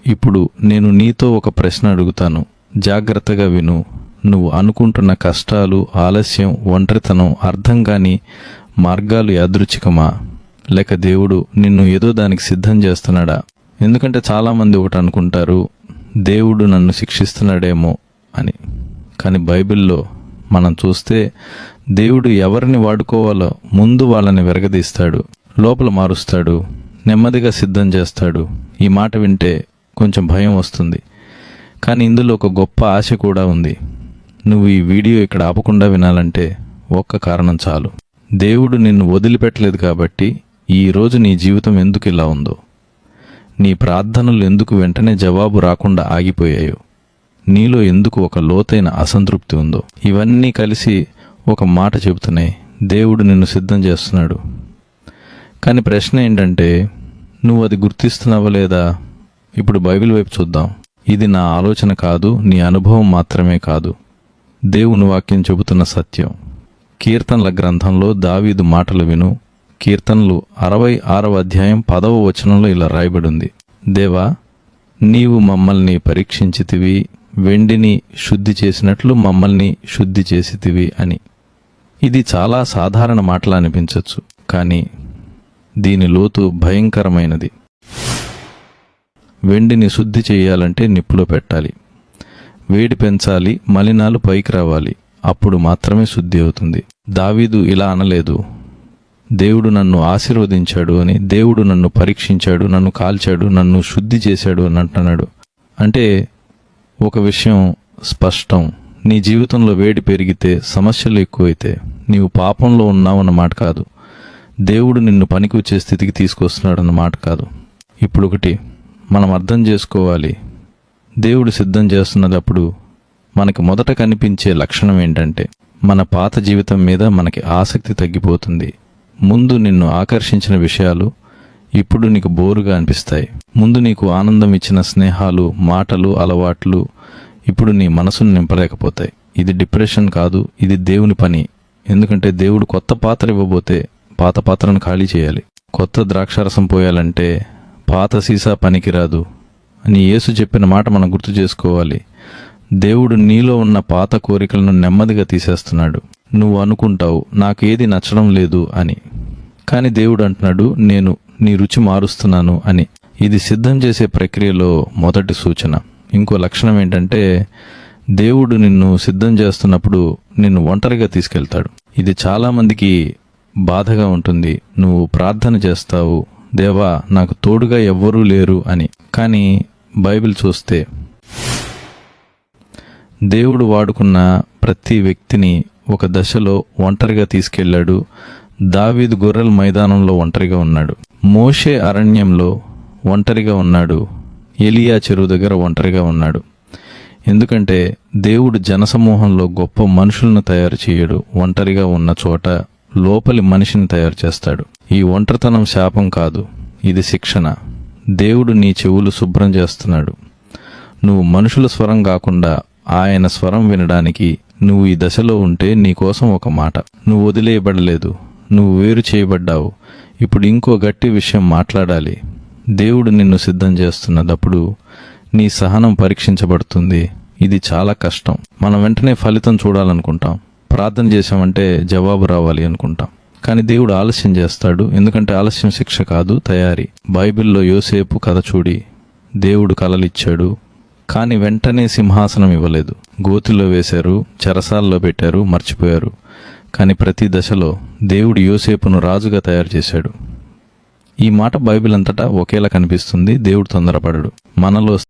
ఇప్పుడు నేను నీతో ఒక ప్రశ్న అడుగుతాను, జాగ్రత్తగా విను. నువ్వు అనుకుంటున్న కష్టాలు, ఆలస్యం, ఒంటరితనం, అర్థం కాని మార్గాలు యాదృచ్ఛికమా, లేక దేవుడు నిన్ను ఏదో దానికి సిద్ధం చేస్తున్నాడా? ఎందుకంటే చాలామంది ఒకటి అనుకుంటారు, దేవుడు నన్ను శిక్షిస్తున్నాడేమో అని. కానీ బైబిల్లో మనం చూస్తే దేవుడు ఎవరిని వాడుకోవాలో ముందు వాళ్ళని విరగదీస్తాడు, లోపల మారుస్తాడు, నెమ్మదిగా సిద్ధం చేస్తాడు. ఈ మాట వింటే కొంచెం భయం వస్తుంది, కానీ ఇందులో ఒక గొప్ప ఆశ కూడా ఉంది. నువ్వు ఈ వీడియో ఇక్కడ ఆపకుండా వినాలంటే ఒక్క కారణం చాలు. దేవుడు నిన్ను వదిలిపెట్టలేదు కాబట్టి ఈరోజు నీ జీవితం ఎందుకు ఇలా ఉందో, నీ ప్రార్థనలు ఎందుకు వెంటనే జవాబు రాకుండా ఆగిపోయాయో, నీలో ఎందుకు ఒక లోతైన అసంతృప్తి ఉందో, ఇవన్నీ కలిసి ఒక మాట చెబుతున్నాయి, దేవుడు నిన్ను సిద్ధం చేస్తున్నాడు. కానీ ప్రశ్న ఏంటంటే, నువ్వు అది గుర్తిస్తున్నావా లేదా? ఇప్పుడు బైబిల్ వైపు చూద్దాం. ఇది నా ఆలోచన కాదు, నీ అనుభవం మాత్రమే కాదు, దేవుని వాక్యం చెబుతున్న సత్యం. కీర్తనల గ్రంథంలో దావీదు మాటలు విను. కీర్తనలు 66వ అధ్యాయం 10వ వచనంలో ఇలా రాయబడింది, దేవా, నీవు మమ్మల్ని పరీక్షించితివి, వెండిని శుద్ధి చేసినట్లు మమ్మల్ని శుద్ధి చేసితివి అని. ఇది చాలా సాధారణ మాటలా అనిపించవచ్చు, కానీ దీని లోతు భయంకరమైనది. వెండిని శుద్ధి చేయాలంటే నిప్పులో పెట్టాలి, వేడి పెంచాలి, మలినాలు పైకి రావాలి, అప్పుడు మాత్రమే శుద్ధి అవుతుంది. దావీదు ఇలా అనలేదు, దేవుడు నన్ను ఆశీర్వదించాడు అని, దేవుడు నన్ను పరీక్షించాడు, నన్ను కాల్చాడు, నన్ను శుద్ధి చేశాడు అని అంటున్నాడు. అంటే ఒక విషయం స్పష్టం, నీ జీవితంలో వేడి పెరిగితే, సమస్యలు ఎక్కువైతే నీవు పాపంలో ఉన్నావన్నమాట కాదు, దేవుడు నిన్ను పనికి వచ్చే స్థితికి తీసుకొస్తున్నాడు అన్నమాట కాదు. ఇప్పుడు ఒకటి మనం అర్థం చేసుకోవాలి, దేవుడు సిద్ధం చేస్తున్నప్పుడు మనకి మొదట కనిపించే లక్షణం ఏంటంటే, మన పాత జీవితం మీద మనకి ఆసక్తి తగ్గిపోతుంది. ముందు నిన్ను ఆకర్షించిన విషయాలు ఇప్పుడు నీకు బోరుగా అనిపిస్తాయి. ముందు నీకు ఆనందం ఇచ్చిన స్నేహాలు, మాటలు, అలవాట్లు ఇప్పుడు నీ మనసును నింపలేకపోతాయి. ఇది డిప్రెషన్ కాదు, ఇది దేవుని పని. ఎందుకంటే దేవుడు కొత్త పాత్ర ఇవ్వబోతే పాత పాత్రను ఖాళీ చేయాలి. కొత్త ద్రాక్షారసం పోయాలంటే పాత సీసా పనికిరాదు అని యేసు చెప్పిన మాట మనం గుర్తు చేసుకోవాలి. దేవుడు నీలో ఉన్న పాత కోరికలను నెమ్మదిగా తీసేస్తున్నాడు. నువ్వు అనుకుంటావు, నాకు ఏది నచ్చడం లేదు అని, కానీ దేవుడు అంటున్నాడు, నేను నీ రుచి మారుస్తున్నాను అని. ఇది సిద్ధం చేసే ప్రక్రియలో మొదటి సూచన. ఇంకో లక్షణం ఏంటంటే, దేవుడు నిన్ను సిద్ధం చేస్తున్నప్పుడు నిన్ను ఒంటరిగా తీసుకెళ్తాడు. ఇది చాలామందికి బాధగా ఉంటుంది. నువ్వు ప్రార్థన చేస్తావు, దేవా నాకు తోడుగా ఎవ్వరూ లేరు అని. కానీ బైబిల్ చూస్తే దేవుడు వాడుకున్న ప్రతి వ్యక్తిని ఒక దశలో ఒంటరిగా తీసుకెళ్లాడు. దావీదు గొర్రెల మైదానంలో ఒంటరిగా ఉన్నాడు, మోషే అరణ్యంలో ఒంటరిగా ఉన్నాడు, ఎలియా చెరువు దగ్గర ఒంటరిగా ఉన్నాడు. ఎందుకంటే దేవుడు జనసమూహంలో గొప్ప మనుషులను తయారు చేయడు, ఒంటరిగా ఉన్న చోట లోపలి మనిషిని తయారు చేస్తాడు. ఈ ఒంటరితనం శాపం కాదు, ఇది శిక్షణ. దేవుడు నీ చెవులు శుభ్రం చేస్తున్నాడు. నువ్వు మనుషుల స్వరం కాకుండా ఆయన స్వరం వినడానికి నువ్వు ఈ దశలో ఉంటే నీకోసం ఒక మాట, నువ్వు వదిలేయబడలేదు, నువ్వు వేరు చేయబడ్డావు. ఇప్పుడు ఇంకో గట్టి విషయం మాట్లాడాలి. దేవుడు నిన్ను సిద్ధం చేస్తున్నప్పుడు నీ సహనం పరీక్షించబడుతుంది. ఇది చాలా కష్టం. మనం వెంటనే ఫలితం చూడాలనుకుంటాం, ప్రార్థన చేశామంటే జవాబు రావాలి అనుకుంటాం. కానీ దేవుడు ఆలస్యం చేస్తాడు, ఎందుకంటే ఆలస్యం శిక్ష కాదు, తయారీ. బైబిల్లో యోసేపు కథ చూడి, దేవుడు కలలిచ్చాడు, కానీ వెంటనే సింహాసనం ఇవ్వలేదు. గోతిలో వేశారు, చెరసాల్లో పెట్టారు, మర్చిపోయారు. కానీ ప్రతి దశలో దేవుడు యోసేపును రాజుగా తయారు చేశాడు. ఈ మాట బైబిల్ అంతటా ఒకేలా కనిపిస్తుంది. దేవుడు తొందరపడడు. మనలో